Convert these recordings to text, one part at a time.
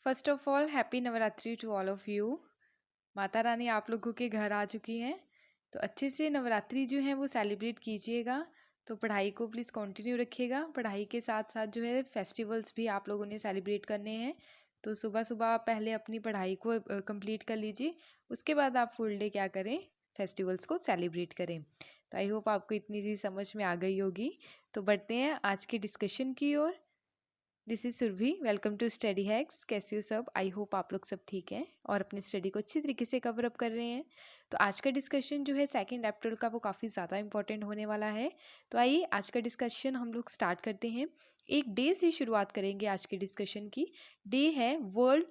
First of all happy Navratri to all of you. माता रानी आप लोगों के घर आ चुकी हैं, तो अच्छे से नवरात्रि जो है वो सेलिब्रेट कीजिएगा। तो पढ़ाई को प्लीज़ कंटिन्यू रखिएगा। पढ़ाई के साथ साथ जो है फेस्टिवल्स भी आप लोगों ने सेलिब्रेट करने हैं। तो सुबह सुबह आप पहले अपनी पढ़ाई को कंप्लीट कर लीजिए, उसके बाद आप फुल डे क्या करें, फेस्टिवल्स को सेलिब्रेट करें। तो आई होप आपको इतनी चीज़ समझ में आ गई होगी। तो बढ़ते हैं आज के डिस्कशन की ओर। This is Surabhi, welcome to Study Hacks. कैसे हो सब? आई होप आप लोग सब ठीक हैं और अपनी स्टडी को अच्छी तरीके से कवर अप कर रहे हैं। तो आज का डिस्कशन जो है 2 अप्रैल का वो काफ़ी ज़्यादा इंपॉर्टेंट होने वाला है। तो आइए आज का डिस्कशन हम लोग स्टार्ट करते हैं। एक डे से शुरुआत करेंगे आज के डिस्कशन की। डे है world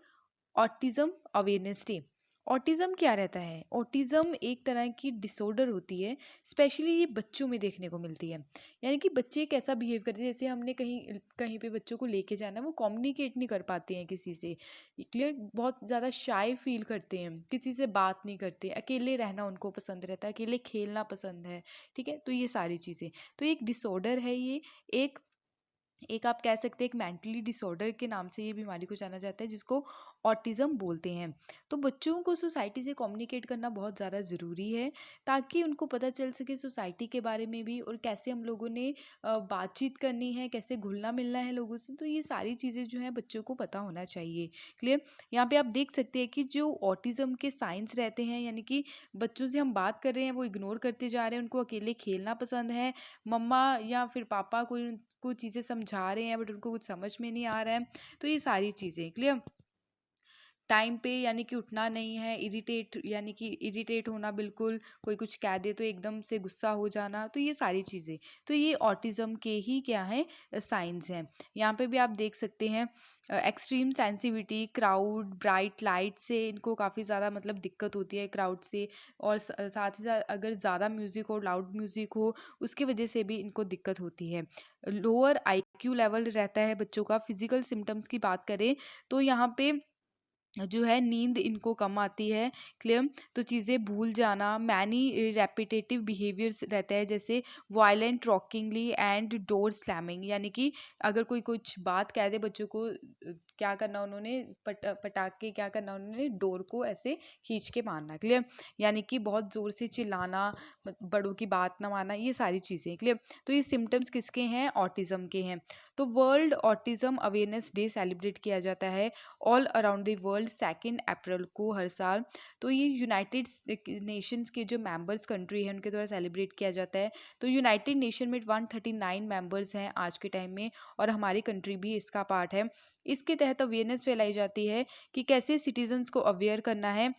autism awareness day. Autism क्या रहता है? ऑटिज़म एक तरह की डिसऑर्डर होती है, स्पेशली ये बच्चों में देखने को मिलती है। यानी कि बच्चे कैसा बिहेव करते हैं, जैसे हमने कहीं कहीं पे बच्चों को लेके जाना है, वो कम्युनिकेट नहीं कर पाते हैं किसी से। क्लियर, बहुत ज़्यादा शाय फील करते हैं, किसी से बात नहीं करते, अकेले रहना उनको पसंद रहता है, अकेले खेलना पसंद है। ठीक है, तो ये सारी चीज़ें, तो एक डिसऑर्डर है ये। एक एक आप कह सकते हैं एक मेंटली डिसऑर्डर के नाम से ये बीमारी को जाना जाता है, जिसको ऑटिज़म बोलते हैं। तो बच्चों को सोसाइटी से कम्युनिकेट करना बहुत ज़्यादा ज़रूरी है, ताकि उनको पता चल सके सोसाइटी के बारे में भी, और कैसे हम लोगों ने बातचीत करनी है, कैसे घुलना मिलना है लोगों से। तो ये सारी चीज़ें जो हैं बच्चों को पता होना चाहिए। क्लियर। यहाँ पे आप देख सकते हैं कि जो ऑटिज़म के साइंस रहते हैं, यानी कि बच्चों से हम बात कर रहे हैं वो इग्नोर करते जा रहे हैं, उनको अकेले खेलना पसंद है, मम्मा या फिर पापा कोई कुछ चीज़ें समझा रहे हैं बट उनको कुछ समझ में नहीं आ रहा है। तो ये सारी चीज़ें क्लियर। टाइम पे यानी कि उठना नहीं है, इरिटेट यानी कि इरिटेट होना, बिल्कुल कोई कुछ कह दे तो एकदम से गुस्सा हो जाना, तो ये सारी चीज़ें, तो ये ऑटिज़म के ही क्या है, साइंस हैं। यहाँ पे भी आप देख सकते हैं extreme sensitivity, crowd, bright light से इनको काफ़ी ज़्यादा मतलब दिक्कत होती है, क्राउड से। और साथ ही साथ अगर ज़्यादा म्यूज़िक हो, लाउड म्यूज़िक हो, उसकी वजह से भी इनको दिक्कत होती है। लोअर आईक्यू लेवल रहता है बच्चों का। फिजिकल सिम्टम्स की बात करें तो यहाँ पे जो है नींद इनको कम आती है। क्लियर। तो चीज़ें भूल जाना, मैनी रेपिटेटिव बिहेवियर्स रहता है, जैसे वायलेंट रॉकिंगली एंड डोर स्लैमिंग, यानी कि अगर कोई कुछ बात कह दे बच्चों को, क्या करना उन्होंने, पटाख के क्या करना उन्होंने, डोर को ऐसे खींच के मारना। क्लियर। यानी कि बहुत ज़ोर से चिल्लाना, बड़ों की बात ना मानना, ये सारी चीज़ें। क्लियर। तो ये सिम्टम्स किसके हैं? ऑटिज़म के हैं। तो world autism awareness day celebrate किया जाता है ऑल अराउंड द वर्ल्ड 2 अप्रैल को हर साल। तो ये यूनाइटेड नेशंस के जो मेंबर्स कंट्री हैं उनके द्वारा सेलिब्रेट किया जाता है। तो यूनाइटेड नेशन में 139 मेंबर्स हैं आज के टाइम में, और हमारी कंट्री भी इसका पार्ट है। इसके तहत अवेयरनेस फैलाई जाती है कि कैसे सिटीजन्स को अवेयर करना है।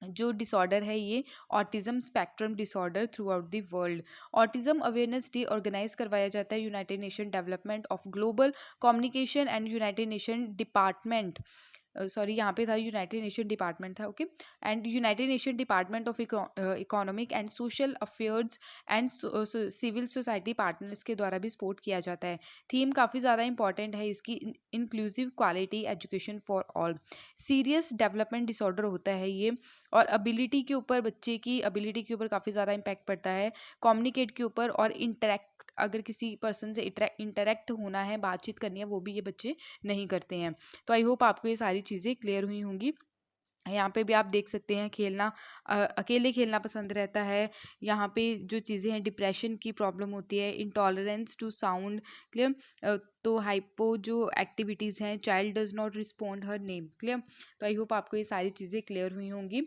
जो डिसऑर्डर है ये autism spectrum disorder throughout the world. Autism awareness day organise करवाया जाता है United Nation Development of Global Communication and United Nation Department, sorry यहाँ पे था यूनाइटेड नेशन डिपार्टमेंट था, okay, and United Nation Department of Economic and Social Affairs and Civil Society Partners के द्वारा भी सपोर्ट किया जाता है। थीम काफ़ी ज़्यादा इंपॉर्टेंट है इसकी, inclusive quality education for all. Serious development disorder होता है ये, और एबिलिटी के ऊपर, बच्चे की एबिलिटी के ऊपर काफ़ी ज़्यादा इम्पैक्ट पड़ता है, कम्युनिकेट के ऊपर, और इंटरेक्ट, अगर किसी पर्सन से इंटरेक्ट होना है, बातचीत करनी है, वो भी ये बच्चे नहीं करते हैं। तो आई होप आपको ये सारी चीज़ें क्लियर हुई होंगी। यहाँ पे भी आप देख सकते हैं खेलना, अकेले खेलना पसंद रहता है। यहाँ पे जो चीज़ें हैं, डिप्रेशन की प्रॉब्लम होती है, इंटॉलरेंस टू साउंड। क्लियर। तो हाइपो जो एक्टिविटीज़ हैं, child does not respond her name. Clear. तो आई होप आपको ये सारी चीज़ें क्लियर हुई होंगी।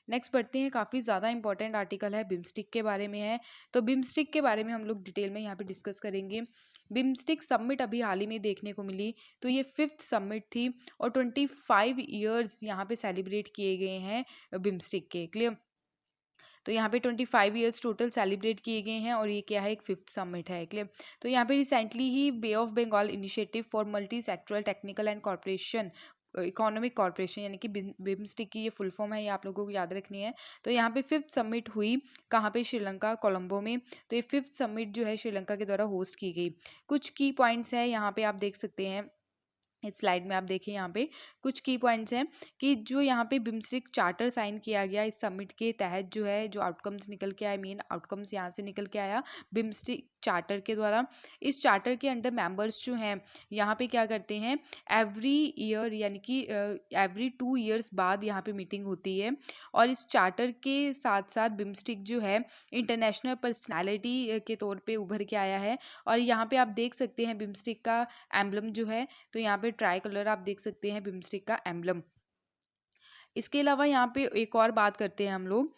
नेक्स्ट पढ़ते हैं, काफ़ी ज़्यादा इंपॉर्टेंट आर्टिकल है, बिम्स्टिक के बारे में है। तो बिम्स्टिक के बारे में हम लोग डिटेल में यहाँ पे डिस्कस करेंगे। बिम्स्टिक समिट अभी हाल ही में देखने को मिली, तो ये 5th समिट थी, और 25 ईयर्स यहाँ पे सेलिब्रेट किए गए हैं बिम्स्टिक के। क्लियर। तो यहाँ पे 25 ईयर्स टोटल सेलिब्रेट किए गए हैं, और ये क्या है, एक 5th समिट है। क्लियर। तो यहाँ पे रिसेंटली ही Bay of Bengal Initiative for Multi Sectoral Technical and Corporation Economic Corporation, यानी कि बिम्स्टिक की ये फुल फॉर्म है, ये आप लोगों को याद रखनी है। तो यहाँ पे 5th समिट हुई, कहाँ पे, श्रीलंका, कोलंबो में। तो ये 5th समिट जो है श्रीलंका के द्वारा होस्ट की गई। कुछ की पॉइंट्स है यहाँ पे आप देख सकते हैं। इस स्लाइड में आप देखें यहाँ पे कुछ की पॉइंट्स हैं कि जो यहाँ पे बिम्स्टेक चार्टर साइन किया गया इस समिट के तहत, जो है जो आउटकम्स निकल के आए, मेन आउटकम्स यहाँ से निकल के आया बिम्स्टेक चार्टर के द्वारा। इस चार्टर के अंडर मेंबर्स जो हैं यहाँ पे क्या करते हैं, एवरी ईयर यानी कि एवरी 2 ईयर्स बाद यहाँ पे मीटिंग होती है। और इस चार्टर के साथ साथ बिम्स्टेक जो है इंटरनेशनल पर्सनैलिटी के तौर पर उभर के आया है। और यहाँ पे आप देख सकते हैं बिम्स्टेक का एम्बलम जो है, तो यहाँ पे ट्राई कलर आप देख सकते हैं बिम्स्टेक का एम्बलम। इसके अलावा यहाँ पे एक और बात करते हैं हम लोग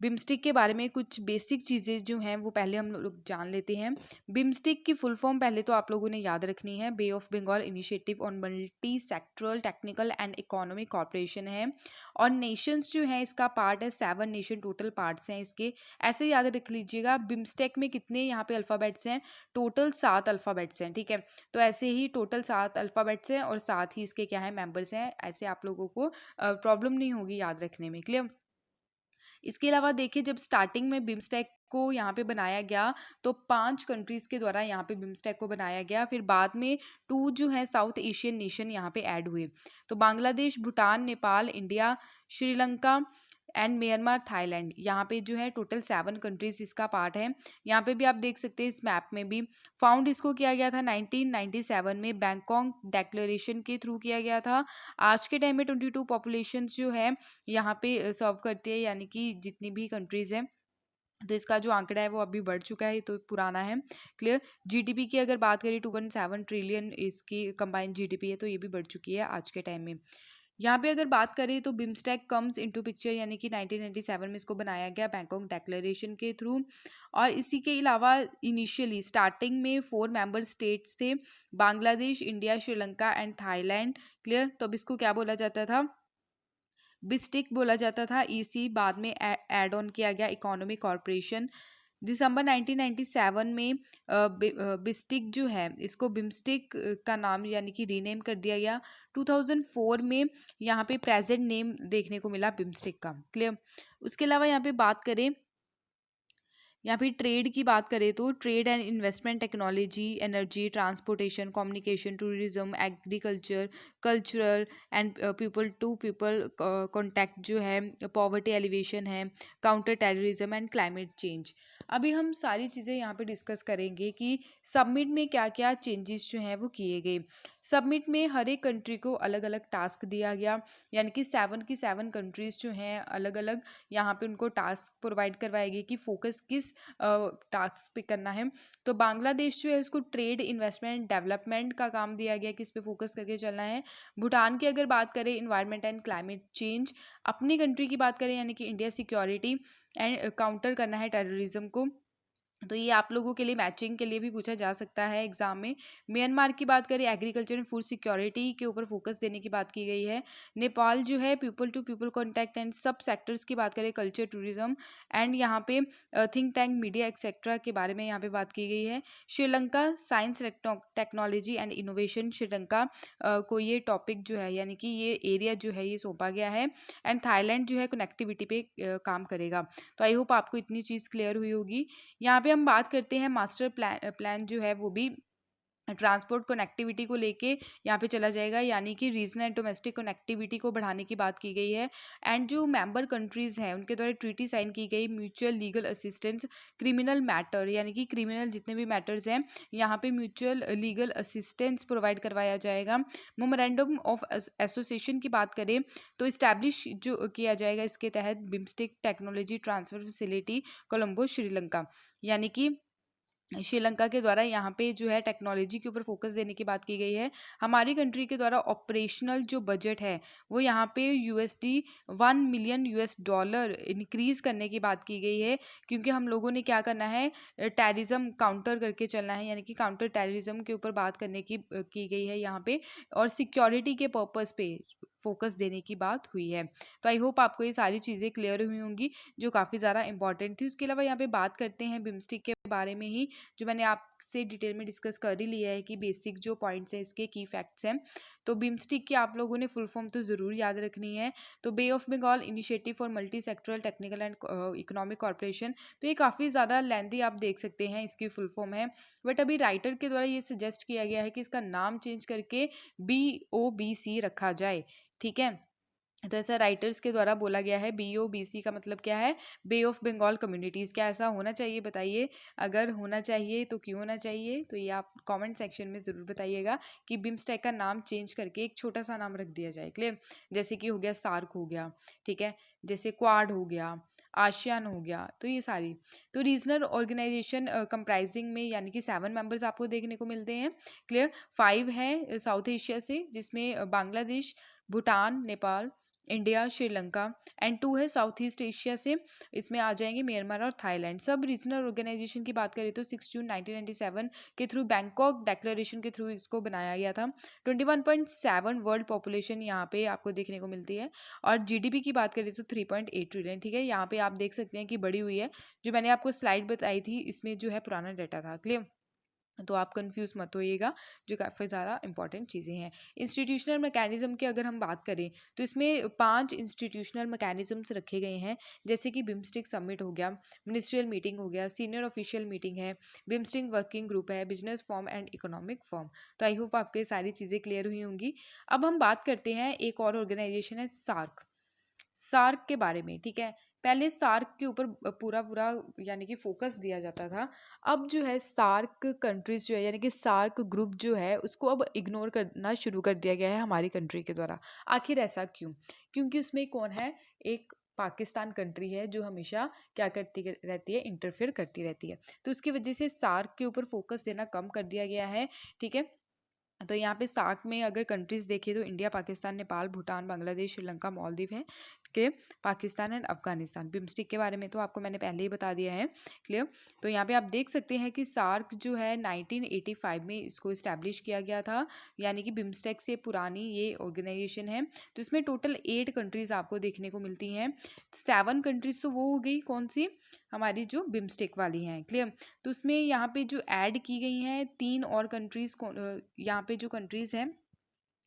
बिम्स्टेक के बारे में। कुछ बेसिक चीज़ें जो हैं वो पहले हम लोग जान लेते हैं। बिम्स्टेक की फुल फॉर्म पहले तो आप लोगों ने याद रखनी है, Bay of Bengal Initiative on Multi Sectoral Technical and Economic Corporation है। और नेशंस जो है इसका पार्ट है, 7 नेशन टोटल पार्ट्स हैं इसके। ऐसे याद रख लीजिएगा, बिम्स्टेक में कितने यहाँ पे अल्फ़ाबेट्स हैं, टोटल 7 अल्फ़ाबेट्स हैं, ठीक है। तो ऐसे ही टोटल 7 अल्फ़ाबेट्स हैं और साथ ही इसके क्या है, मेंबर्स हैं। ऐसे आप लोगों को प्रॉब्लम नहीं होगी याद रखने में, क्लियर। इसके अलावा देखिए, जब स्टार्टिंग में बिम्स्टेक को यहाँ पे बनाया गया तो 5 कंट्रीज के द्वारा यहाँ पे बिम्स्टेक को बनाया गया। फिर बाद में 2 जो है साउथ एशियन नेशन यहाँ पे ऐड हुए, तो Bangladesh, Bhutan, Nepal, India, Sri Lanka and Myanmar, Thailand. यहाँ पे जो है टोटल 7 कंट्रीज इसका पार्ट है। यहाँ पे भी आप देख सकते हैं इस मैप में भी। फाउंड इसको किया गया था 1997 में बैंकॉक डेक्लेरेशन के थ्रू किया गया था। आज के टाइम में 22 पॉपुलेशन जो है यहाँ पे सर्व करती है, यानी कि जितनी भी कंट्रीज़ हैं। तो इसका जो आंकड़ा है वो अभी बढ़ चुका है, तो पुराना है, क्लियर। जीडीपी की अगर बात करें 2.7 ट्रिलियन इसकी कंबाइंड जीडीपी है, तो ये भी बढ़ चुकी है आज के टाइम में। यहाँ पे अगर बात करें तो बिम्स्टेक कम्स इनटू पिक्चर, यानी कि 1997 में इसको बनाया गया बैंकॉक डेक्लेरेशन के थ्रू। और इसी के अलावा इनिशियली स्टार्टिंग में 4 मेंबर स्टेट्स थे, Bangladesh, India, Sri Lanka and Thailand, clear. तो अब इसको क्या बोला जाता था, बिस्टिक बोला जाता था। ईसी बाद में ऐड ऑन किया गया इकोनॉमिक कॉरपोरेशन। दिसंबर 1997 में बिस्टिक जो है इसको बिम्स्टिक का नाम यानी कि रीनेम कर दिया गया। 2004 में यहाँ पे प्रेजेंट नेम देखने को मिला बिम्स्टिक का, क्लियर। उसके अलावा यहाँ पे बात करें, यहाँ पे ट्रेड की बात करें तो trade and investment, technology, energy, transportation, communication, tourism, agriculture, cultural and people to people contact जो है, पॉवर्टी एलिवेशन है, counter terrorism and climate change. अभी हम सारी चीज़ें यहाँ पे डिस्कस करेंगे कि सबमिट में क्या क्या चेंजेस जो हैं वो किए गए। सबमिट में हर एक कंट्री को अलग अलग टास्क दिया गया, यानी कि 7 की 7 कंट्रीज जो हैं अलग अलग यहाँ पे उनको टास्क प्रोवाइड करवाएगी कि फोकस किस टास्क पे करना है। तो बांग्लादेश जो है उसको ट्रेड, इन्वेस्टमेंट, डेवलपमेंट का काम दिया गया कि इस पे फोकस करके चलना है। भूटान की अगर बात करें, इन्वायरमेंट एंड क्लाइमेट चेंज। अपनी कंट्री की बात करें यानी कि इंडिया, सिक्योरिटी एंड काउंटर करना है टेररिज्म को। तो ये आप लोगों के लिए मैचिंग के लिए भी पूछा जा सकता है एग्जाम में। म्यांमार की बात करें, एग्रीकल्चर एंड फूड सिक्योरिटी के ऊपर फोकस देने की बात की गई है। नेपाल जो है people to people contact and सब सेक्टर्स की बात करें, कल्चर, टूरिज्म एंड यहाँ पे थिंक टैंक, मीडिया एक्सेट्रा के बारे में यहाँ पे बात की गई है। Sri Lanka, science, technology and innovation, Sri Lanka को ये टॉपिक जो है यानी कि ये एरिया जो है ये सौंपा गया है। एंड थाईलैंड जो है कनेक्टिविटी पे काम करेगा। तो आई होप आपको इतनी चीज़ क्लियर हुई होगी। यहाँ पे हम बात करते हैं मास्टर प्लान जो है वो भी ट्रांसपोर्ट कनेक्टिविटी को लेके यहाँ पे चला जाएगा, यानी कि रीजनल एंड डोमेस्टिक कनेक्टिविटी को बढ़ाने की बात की गई है। एंड जो मेंबर कंट्रीज़ हैं उनके द्वारा ट्रीटी साइन की गई, mutual legal assistance, criminal matter यानी कि क्रिमिनल जितने भी मैटर्स हैं यहाँ पे म्यूचुअल लीगल असिस्टेंस प्रोवाइड करवाया जाएगा। मेमोरेंडम ऑफ एसोसिएशन की बात करें तो इस्टेब्लिश जो किया जाएगा इसके तहत BIMSTEC technology transfer facility Colombo, Sri Lanka, यानी कि श्रीलंका के द्वारा यहाँ पे जो है टेक्नोलॉजी के ऊपर फोकस देने की बात की गई है। हमारी कंट्री के द्वारा ऑपरेशनल जो बजट है वो यहाँ पे USD 1 million US dollar increase करने की बात की गई है, क्योंकि हम लोगों ने क्या करना है, टेररिज्म काउंटर करके चलना है, यानी कि काउंटर टेररिज्म के ऊपर बात करने की गई है यहाँ पे, और सिक्योरिटी के पर्पज़ पे फोकस देने की बात हुई है। तो आई होप आपको ये सारी चीज़ें क्लियर हुई होंगी जो काफ़ी ज़्यादा इंपॉर्टेंट थी। उसके अलावा यहाँ पे बात करते हैं बिम्स्टेक के बारे में ही जो मैंने आपसे डिटेल में डिस्कस कर ही लिया है कि बेसिक जो पॉइंट्स हैं इसके की फैक्ट्स हैं। तो बिम्स्टिक की आप लोगों ने फुल फॉर्म तो ज़रूर याद रखनी है। तो Bay of Bengal Initiative for Multi Sectoral Technical and Economic Corporation, तो ये काफ़ी ज़्यादा लेंथी आप देख सकते हैं इसकी फुल फॉर्म है, बट अभी राइटर के द्वारा ये सजेस्ट किया गया है कि इसका नाम चेंज करके BOBC रखा जाए। ठीक है, तो ऐसा राइटर्स के द्वारा बोला गया है। BOBC का मतलब क्या है? Bay of Bengal communities. क्या ऐसा होना चाहिए बताइए? अगर होना चाहिए तो क्यों होना चाहिए? तो ये आप कमेंट सेक्शन में ज़रूर बताइएगा कि बिम्स्टेक का नाम चेंज करके एक छोटा सा नाम रख दिया जाए। क्लियर? जैसे कि हो गया सार्क हो गया, ठीक है, जैसे क्वाड हो गया, आसियान हो गया, तो ये सारी। तो रीजनल ऑर्गेनाइजेशन कंप्राइजिंग में यानी कि 7 मेंबर्स आपको देखने को मिलते हैं। क्लियर? 5 है साउथ एशिया से, जिसमें बांग्लादेश, भूटान, नेपाल, इंडिया, श्रीलंका, एंड 2 है साउथ ईस्ट एशिया से, इसमें आ जाएंगे म्यांमार और थाईलैंड। सब रीजनल ऑर्गेनाइजेशन की बात करें तो 6 जून 1997 के थ्रू बैंकॉक डेक्लेरेशन के थ्रू इसको बनाया गया था। 21.7 वर्ल्ड पॉपुलेशन यहाँ पे आपको देखने को मिलती है, और GDP की बात करें तो 3.8 ट्रिलियन। ठीक है, यहाँ पे आप देख सकते हैं कि बढ़ी हुई है। जो मैंने आपको स्लाइड बताई थी इसमें जो है पुराना डाटा था। क्लियर? तो आप कंफ्यूज मत होइएगा, जो काफ़ी ज़्यादा इंपॉर्टेंट चीज़ें हैं। इंस्टीट्यूशनल मैकेनिज्म की अगर हम बात करें तो इसमें 5 इंस्टीट्यूशनल मैकेनिज्म्स रखे गए हैं, जैसे कि बिम्स्टिक समिट हो गया, मिनिस्ट्रियल मीटिंग हो गया, सीनियर ऑफिशियल मीटिंग है, बिम्स्टिक वर्किंग ग्रुप है, business form and economic form. तो आई होप आपको ये सारी चीज़ें क्लियर हुई होंगी। अब हम बात करते हैं एक और ऑर्गेनाइजेशन है सार्क। सार्क के बारे में, ठीक है, पहले सार्क के ऊपर पूरा पूरा यानी कि फोकस दिया जाता था। अब जो है सार्क कंट्रीज जो है यानी कि सार्क ग्रुप जो है उसको अब इग्नोर करना शुरू कर दिया गया है हमारी कंट्री के द्वारा। आखिर ऐसा क्यों? क्योंकि उसमें कौन है? एक पाकिस्तान कंट्री है जो हमेशा क्या करती रहती है? इंटरफेयर करती रहती है। तो उसकी वजह से सार्क के ऊपर फोकस देना कम कर दिया गया है। ठीक है, तो यहाँ पे सार्क में अगर कंट्रीज देखें तो इंडिया, पाकिस्तान, नेपाल, भूटान, बांग्लादेश, श्रीलंका, मालदीव है के, पाकिस्तान एंड अफगानिस्तान। बिम्स्टिक के बारे में तो आपको मैंने पहले ही बता दिया है। क्लियर? तो यहाँ पे आप देख सकते हैं कि सार्क जो है 1985 में इसको इस्टेब्लिश किया गया था, यानी कि बिम्स्टेक से पुरानी ये ऑर्गेनाइजेशन है। तो इसमें टोटल 8 कंट्रीज आपको देखने को मिलती हैं। 7 कंट्रीज तो वो हो गई कौन सी? हमारी जो बिम्स्टेक वाली हैं। क्लियर? तो उसमें यहाँ पे जो ऐड की गई हैं 3 और कंट्रीज, यहाँ पे जो कंट्रीज हैं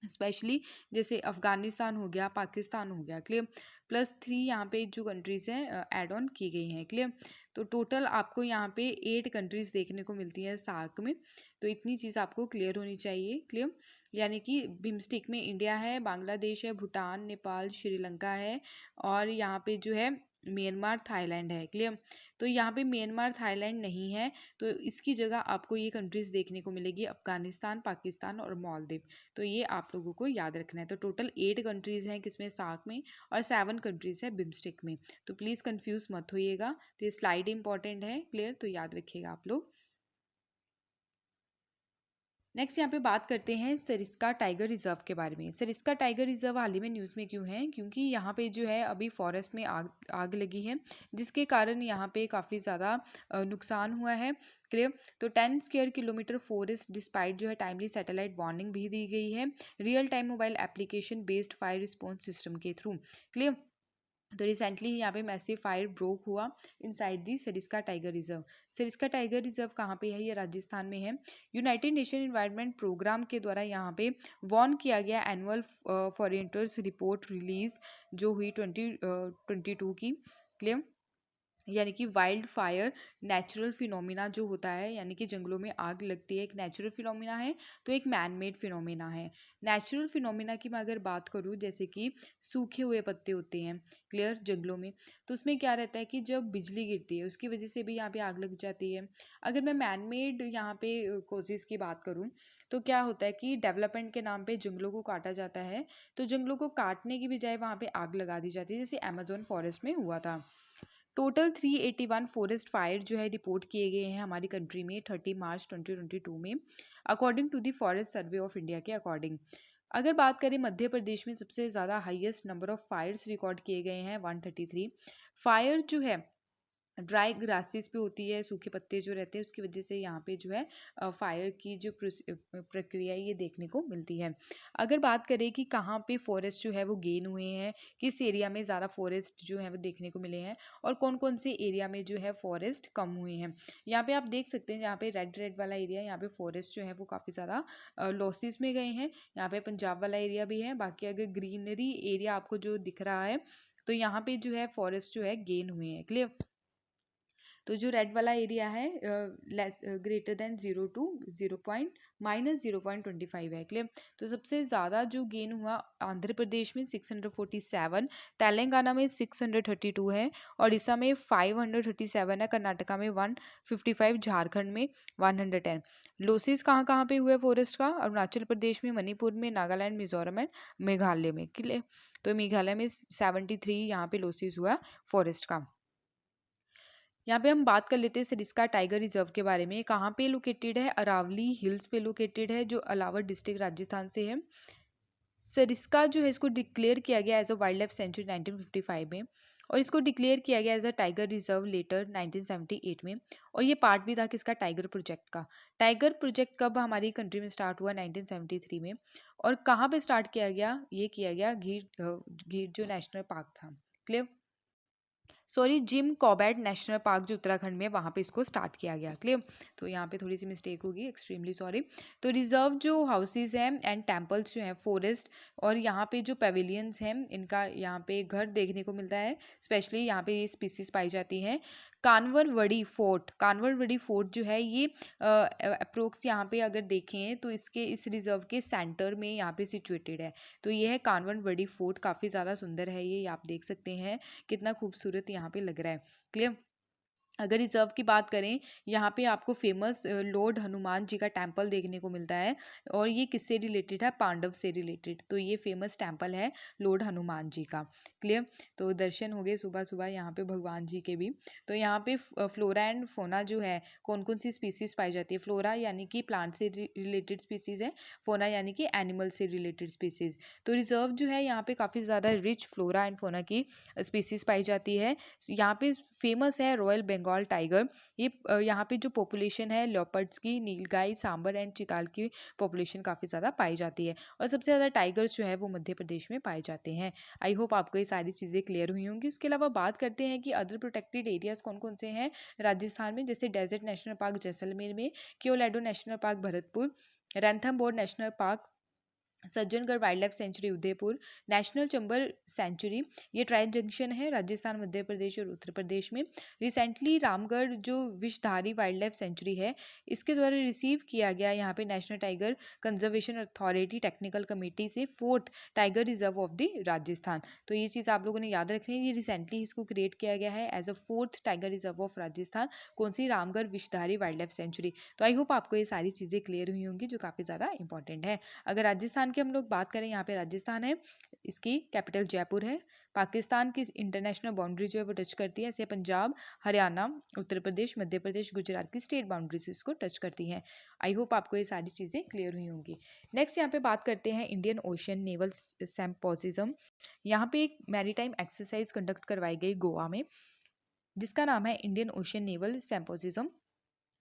स्पेशली जैसे अफगानिस्तान हो गया, पाकिस्तान हो गया। क्लियर? +3 यहाँ पे जो कंट्रीज हैं ऐड ऑन की गई हैं। क्लियर? तो टोटल आपको यहाँ पे 8 कंट्रीज देखने को मिलती हैं सार्क में। तो इतनी चीज़ आपको क्लियर होनी चाहिए। क्लियर? यानी कि बिम्स्टिक में इंडिया है, बांग्लादेश है, भूटान, नेपाल, श्रीलंका है, और यहाँ पे जो है म्यांमार, थाईलैंड है। क्लियर? तो यहाँ पे म्यांमार, थाईलैंड नहीं है, तो इसकी जगह आपको ये कंट्रीज देखने को मिलेगी अफगानिस्तान, पाकिस्तान और मालदीव। तो ये आप लोगों को याद रखना है। तो टोटल 8 कंट्रीज़ हैं किसमें? सार्क में, और 7 कंट्रीज़ है बिम्स्टिक में। तो प्लीज़ कंफ्यूज मत होइएगा। तो ये स्लाइड इंपॉर्टेंट है। क्लियर? तो याद रखिएगा आप लोग। नेक्स्ट यहाँ पे बात करते हैं सरिस्का टाइगर रिजर्व के बारे में। सरिस्का टाइगर रिजर्व हाल ही में न्यूज़ में क्यों है? क्योंकि यहाँ पे जो है अभी फॉरेस्ट में आग आग लगी है, जिसके कारण यहाँ पे काफ़ी ज़्यादा नुकसान हुआ है। क्लियर? तो 10 स्क्वायर किलोमीटर फॉरेस्ट डिस्पाइट जो है टाइमली सैटेलाइट वार्निंग भी दी गई है real time mobile application based fire response system के थ्रू। क्लियर? तो रिसेंटली यहाँ पे मैसिव फायर ब्रोक हुआ inside the Sariska tiger reserve. Sariska tiger reserve कहाँ पे है? ये राजस्थान में है। यूनाइटेड नेशन इन्वायरमेंट प्रोग्राम के द्वारा यहाँ पे वॉर्न किया गया एनुअल फॉरेनर्स रिपोर्ट रिलीज जो हुई 2022 की। क्लियर? यानी कि वाइल्ड फायर नेचुरल फिनोमिना जो होता है, यानी कि जंगलों में आग लगती है, एक नेचुरल फिनोमिना है, तो एक मैन मेड फिनोमिना है। नेचुरल फिनोमिना की मैं अगर बात करूँ, जैसे कि सूखे हुए पत्ते होते हैं क्लियर जंगलों में, तो उसमें क्या रहता है कि जब बिजली गिरती है उसकी वजह से भी यहाँ पे आग लग जाती है। अगर मैं मैन मेड यहाँ पे कोजेज़ की बात करूँ, तो क्या होता है कि डेवलपमेंट के नाम पे जंगलों को काटा जाता है, तो जंगलों को काटने की बजाय वहाँ पे आग लगा दी जाती है, जैसे अमेजोन फॉरेस्ट में हुआ था। टोटल 381 फॉरेस्ट फायर जो है रिपोर्ट किए गए हैं हमारी कंट्री में 30 मार्च 2022 में, according to the Forest Survey of India के अकॉर्डिंग। अगर बात करें मध्य प्रदेश में सबसे ज़्यादा highest number of fires record किए गए हैं 133 फायर जो है ड्राई ग्रासेस पे होती है, सूखे पत्ते जो रहते हैं उसकी वजह से यहाँ पे जो है फायर की जो प्रक्रिया है ये देखने को मिलती है। अगर बात करें कि कहाँ पे फॉरेस्ट जो है वो गेन हुए हैं, किस एरिया में ज़्यादा फॉरेस्ट जो है वो देखने को मिले हैं और कौन कौन से एरिया में जो है फॉरेस्ट कम हुए हैं, यहाँ पे आप देख सकते हैं। यहाँ पे रेड रेड वाला एरिया, यहाँ पे फॉरेस्ट जो है वो काफ़ी ज़्यादा लॉसेस में गए हैं। यहाँ पे पंजाब वाला एरिया भी है। बाकी अगर ग्रीनरी एरिया आपको जो दिख रहा है तो यहाँ पे जो है फॉरेस्ट जो है गेन हुए हैं। क्लियर। तो जो रेड वाला एरिया है लेस ग्रेटर देन 0 to 0.-0.25 है। क्लियर। तो सबसे ज़्यादा जो गेन हुआ आंध्र प्रदेश में 647, तेलंगाना में 632 है, उड़ीसा में 537 है, कर्नाटका में 155, झारखंड में 110। लॉसेस कहाँ कहाँ पे हुए फॉरेस्ट का? अरुणाचल प्रदेश में, मणिपुर में, नागालैंड, मिजोरम एंड मेघालय में। क्लियर। तो मेघालय में 73 यहाँ पे लॉसेस हुआ फॉरेस्ट का। यहाँ पे हम बात कर लेते हैं सरिस्का टाइगर रिजर्व के बारे में। कहाँ पे लोकेटेड है? अरावली हिल्स पे लोकेटेड है, जो अलावर डिस्ट्रिक्ट राजस्थान से है। सरिस्का जो है इसको डिक्लेयर किया गया as a wild life sanctuary 1955 में, और इसको डिक्लेयर किया गया as a tiger reserve later 1978 में। और ये पार्ट भी था किसका? टाइगर प्रोजेक्ट का। टाइगर प्रोजेक्ट कब हमारी कंट्री में स्टार्ट हुआ? 1973 में। और कहाँ पे स्टार्ट किया गया? ये किया गया गीर जो नेशनल पार्क था। Clear. Sorry, Jim Corbett national park जो उत्तराखंड में, वहाँ पे इसको स्टार्ट किया गया। क्लियर। तो यहाँ पे थोड़ी सी मिस्टेक होगी, एक्सट्रीमली सॉरी। तो रिजर्व जो हाउसेज हैं एंड टेम्पल्स जो हैं, फॉरेस्ट, और यहाँ पे जो पेविलियंस हैं इनका यहाँ पे घर देखने को मिलता है। स्पेशली यहाँ पे ये स्पीसीज पाई जाती हैं। कानवरवड़ी फोर्ट जो है ये अप्रोक्स यहाँ पे अगर देखें तो इसके इस रिजर्व के सेंटर में यहाँ पे सिचुएटेड है। तो ये है कानवरवड़ी फोर्ट, काफ़ी ज़्यादा सुंदर है ये, आप देख सकते हैं कितना खूबसूरत यहाँ पे लग रहा है। क्लियर। अगर रिजर्व की बात करें, यहाँ पे आपको फेमस लॉर्ड हनुमान जी का टेम्पल देखने को मिलता है, और ये किससे रिलेटेड है? पांडव से रिलेटेड। तो ये फेमस टेम्पल है लॉर्ड हनुमान जी का। क्लियर। तो दर्शन हो गए सुबह सुबह यहाँ पे भगवान जी के भी। तो यहाँ पे फ्लोरा एंड फोना जो है, कौन कौन सी स्पीसीज पाई जाती है? फ्लोरा यानी कि प्लांट से रिलेटेड स्पीसीज है, फोना यानी कि एनिमल से रिलेटेड स्पीसीज। तो रिजर्व जो है यहाँ पे काफ़ी ज़्यादा रिच फ्लोरा एंड फोना की स्पीसीज पाई जाती है। यहाँ पे फेमस है रॉयल बंगाल टाइगर। ये यहाँ पे जो पॉपुलेशन है लेपर्ड्स की, नीलगाय, सांबर एंड चिताल की पॉपुलेशन काफ़ी ज़्यादा पाई जाती है, और सबसे ज़्यादा टाइगर्स जो है वो मध्य प्रदेश में पाए जाते हैं। आई होप आपको ये सारी चीज़ें क्लियर हुई होंगी। उसके अलावा बात करते हैं कि अदर प्रोटेक्टेड एरियाज़ कौन कौन से हैं राजस्थान में, जैसे डेजर्ट नेशनल पार्क जैसलमेर में, Keoladeo national park Bharatpur, Ranthambore national park, Sajjangarh wild life sanctuary Udaipur, national Chambal sanctuary, ये ट्राई जंक्शन है राजस्थान, मध्य प्रदेश और उत्तर प्रदेश में। रिसेंटली रामगढ़ जो विषधारी वाइल्ड लाइफ सेंचुरी है, इसके द्वारा रिसीव किया गया यहाँ पे national tiger conservation authority technical committee से 4th tiger reserve of the Rajasthan. तो ये चीज़ आप लोगों ने याद रखनी है, ये रिसेंटली इसको क्रिएट किया गया है as a 4th tiger reserve of Rajasthan. कौन सी? Ramgarh Vishdhari wild life sanctuary. तो आई होप आपको ये सारी चीज़ें क्लियर हुई होंगी, जो काफ़ी ज़्यादा इंपॉर्टेंट है। अगर राजस्थान की हम लोग बात करें, यहाँ पे राजस्थान है, इसकी कैपिटल जयपुर है। पाकिस्तान की इंटरनेशनल बाउंड्री जो है वो टच करती है, ऐसे पंजाब, हरियाणा, उत्तर प्रदेश, मध्य प्रदेश, गुजरात की स्टेट बाउंड्रीज इसको टच करती हैं। आई होप आपको ये सारी चीज़ें क्लियर हुई होंगी। नेक्स्ट यहाँ पे बात करते हैं इंडियन ओशन नेवल सिम्पोजियम। यहाँ पे एक मैरीटाइम एक्सरसाइज कंडक्ट करवाई गई गोवा में, जिसका नाम है इंडियन ओशन नेवल सिम्पोजियम,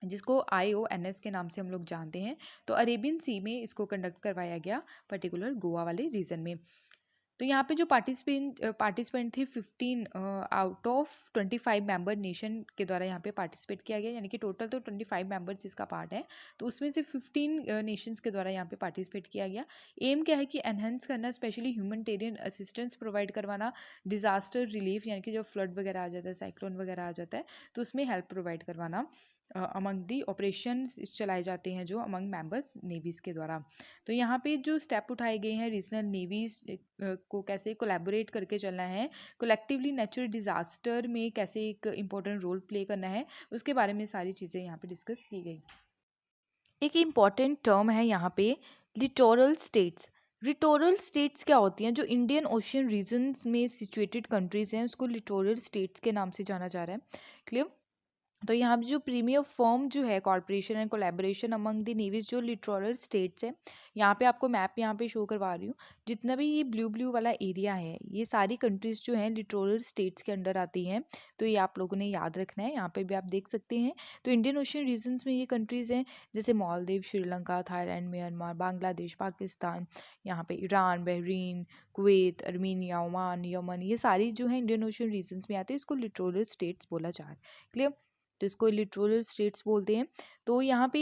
जिसको IONS के नाम से हम लोग जानते हैं। तो अरेबियन सी में इसको कंडक्ट करवाया गया, पर्टिकुलर गोवा वाले रीजन में। तो यहाँ पे जो पार्टिसिपेंट थे 15 आउट ऑफ 25 मेंबर नेशन के द्वारा यहाँ पे पार्टिसिपेट किया गया, यानी कि टोटल तो 25 मेंबर्स इसका पार्ट है, तो उसमें से 15 नेशंस के द्वारा यहाँ पे पार्टिसिपेट किया गया। एम क्या है कि एनहेंस करना, स्पेशली ह्यूमनिटेरियन असिस्टेंस प्रोवाइड करवाना, डिजास्टर रिलीफ यानी कि जब फ्लड वगैरह आ जाता है, साइक्लोन वगैरह आ जाता है, तो उसमें हेल्प प्रोवाइड करवाना अमंग दी ऑपरेशंस चलाए जाते हैं जो अमंग मेंबर्स नेवीज़ के द्वारा। तो यहाँ पे जो स्टेप उठाए गए हैं रीजनल नेवीज़ को कैसे कोलैबोरेट करके चलना है, कलेक्टिवली नेचुरल डिज़ास्टर में कैसे एक इम्पोर्टेंट रोल प्ले करना है, उसके बारे में सारी चीज़ें यहाँ पे डिस्कस की गई। एक इम्पॉर्टेंट टर्म है यहाँ पे लिटोरल स्टेट्स। लिटोरल स्टेट्स क्या होती हैं? जो इंडियन ओशियन रीजन में सिचुएटेड कंट्रीज़ हैं उसको लिटोरल स्टेट्स के नाम से जाना जा रहा है। क्लियर। तो यहाँ पे जो प्रीमियर फर्म जो है corporation and collaboration among the navies जो लिटोरल स्टेट्स है, यहाँ पे आपको मैप यहाँ पे शो करवा रही हूँ। जितना भी ये ब्लू ब्लू वाला एरिया है, ये सारी कंट्रीज जो हैं लिटोरल स्टेट्स के अंडर आती हैं। तो ये आप लोगों ने याद रखना है, यहाँ पे भी आप देख सकते हैं। तो इंडियन ओशियन रीजन्स में ये कंट्रीज हैं, जैसे मालदीव, श्रीलंका, थाईलैंड, म्यांमार, बांग्लादेश, पाकिस्तान, यहाँ पे Iran, Bahrain, Kuwait, Armenia, Oman, Yemen, ये सारी जो है इंडियन ओशियन रीजन्स में आते हैं। इसको लिटोरल स्टेट्स बोला जा रहा है। क्लियर? तो इसको लिटोरल स्टेट्स बोलते हैं। तो यहाँ पे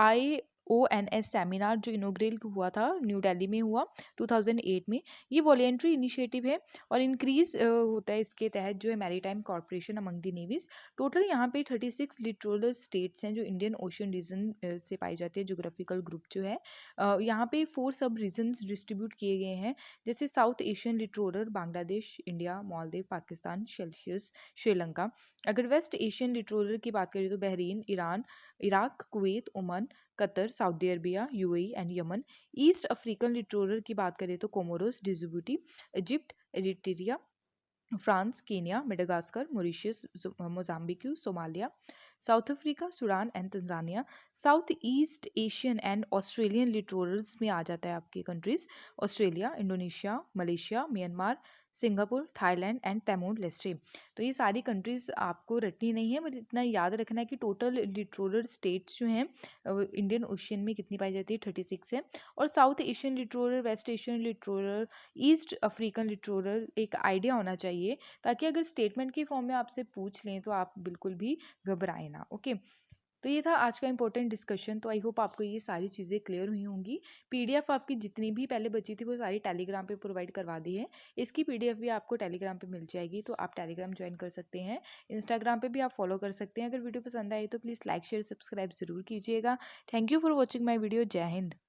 IONS सेमिनार जो इनोग्रेल हुआ था, न्यू दिल्ली में हुआ 2008 में। ये वॉलेंट्री इनिशिएटिव है और इंक्रीज होता है इसके तहत जो है maritime corporation among the navies. Total यहाँ पे 36 लिटोरल स्टेट्स हैं जो इंडियन ओशियन रीजन से पाई जाती है। जोग्राफिकल ग्रुप जो है यहाँ पे 4 सब रीजन्स डिस्ट्रीब्यूट किए गए हैं, जैसे South Asian littoral, Bangladesh, India, Maldives, Pakistan, Celsius, Sri Lanka. अगर वेस्ट एशियन लिटोरल की बात करें तो Bahrain, Iran, Iraq, Kuwait, Oman, Qatar, Saudi Arabia, UAE and Yemen. East African littoral की बात करें तो Comoros, Djibouti, Egypt, Eritrea, France, Kenya, Madagascar, Mauritius, Mozambique, Somalia, South Africa, Sudan and Tanzania. South East Asian and Australian littorals में आ जाता है आपकी countries Australia, Indonesia, Malaysia, Myanmar, Singapore, Thailand and Timor Leste. तो ये सारी countries आपको रटनी नहीं है, बट इतना याद रखना है कि टोटल लिटोरल स्टेट्स जो हैं इंडियन ओशियन में कितनी पाई जाती है, 36 है। और South Asian littoral, West Asian littoral, East African littoral एक आइडिया होना चाहिए, ताकि अगर स्टेटमेंट के फॉर्म में आपसे पूछ लें तो आप बिल्कुल भी घबराएं ना। ओके, तो ये था आज का इंपॉर्टेंट डिस्कशन। तो आई होप आपको ये सारी चीज़ें क्लियर हुई होंगी। PDF आपकी जितनी भी पहले बची थी वो सारी टेलीग्राम पे प्रोवाइड करवा दी है। इसकी PDF भी आपको टेलीग्राम पे मिल जाएगी, तो आप टेलीग्राम ज्वाइन कर सकते हैं। इंस्टाग्राम पे भी आप फॉलो कर सकते हैं। अगर वीडियो पसंद आए तो प्लीज़ लाइक शेयर सब्सक्राइब ज़रूर कीजिएगा। Thank you for watching my video. जय हिंद।